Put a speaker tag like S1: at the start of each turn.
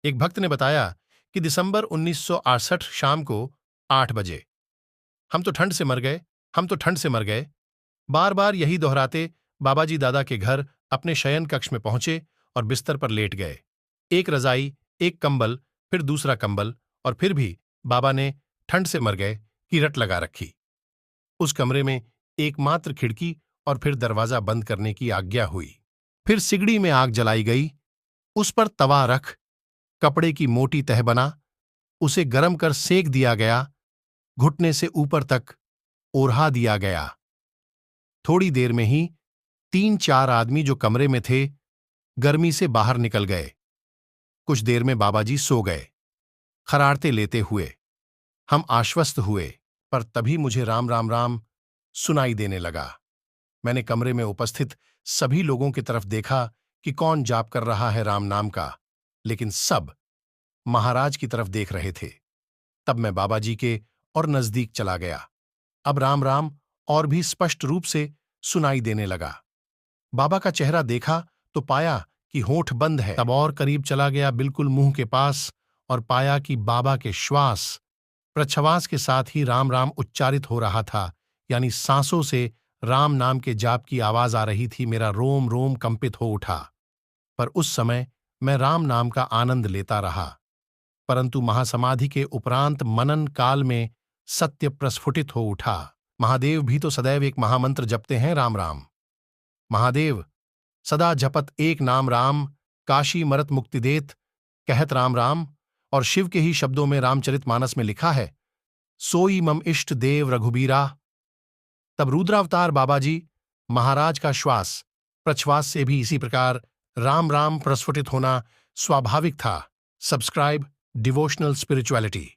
S1: एक भक्त ने बताया कि दिसंबर 1968 शाम को 8 बजे, हम तो ठंड से मर गए, हम तो ठंड से मर गए, बार बार यही दोहराते बाबा जी दादा के घर अपने शयन कक्ष में पहुंचे और बिस्तर पर लेट गए। एक रजाई, एक कंबल, फिर दूसरा कंबल, और फिर भी बाबा ने ठंड से मर गए की रट लगा रखी। उस कमरे में एकमात्र खिड़की और फिर दरवाजा बंद करने की आज्ञा हुई। फिर सिगड़ी में आग जलाई गई, उस पर तवा रख कपड़े की मोटी तह बना, उसे गरम कर सेक दिया गया, घुटने से ऊपर तक ओढ़ा दिया गया। थोड़ी देर में ही 3-4 आदमी जो कमरे में थे गर्मी से बाहर निकल गए। कुछ देर में बाबाजी सो गए, खरारते लेते हुए। हम आश्वस्त हुए, पर तभी मुझे राम राम राम सुनाई देने लगा। मैंने कमरे में उपस्थित सभी लोगों की तरफ देखा कि कौन जाप कर रहा है राम नाम का, लेकिन सब महाराज की तरफ देख रहे थे। तब मैं बाबाजी के और नजदीक चला गया। अब राम राम और भी स्पष्ट रूप से सुनाई देने लगा। बाबा का चेहरा देखा तो पाया कि होंठ बंद है। तब और करीब चला गया, बिल्कुल मुंह के पास, और पाया कि बाबा के श्वास प्रश्वास के साथ ही राम राम उच्चारित हो रहा था, यानी सांसों से राम नाम के जाप की आवाज आ रही थी। मेरा रोम रोम कंपित हो उठा। पर उस समय मैं राम नाम का आनंद लेता रहा, परंतु महासमाधि के उपरांत मनन काल में सत्य प्रस्फुटित हो उठा। महादेव भी तो सदैव एक महामंत्र जपते हैं, राम राम। महादेव सदा जपत एक नाम राम, काशी मरत मुक्ति देत, कहत राम राम। और शिव के ही शब्दों में रामचरितमानस में लिखा है, सोई मम इष्ट देव रघुबीरा। तब रुद्रावतार बाबाजी महाराज का श्वास प्रश्वास से भी इसी प्रकार राम राम प्रस्फुटित होना स्वाभाविक था। Subscribe devotional spirituality.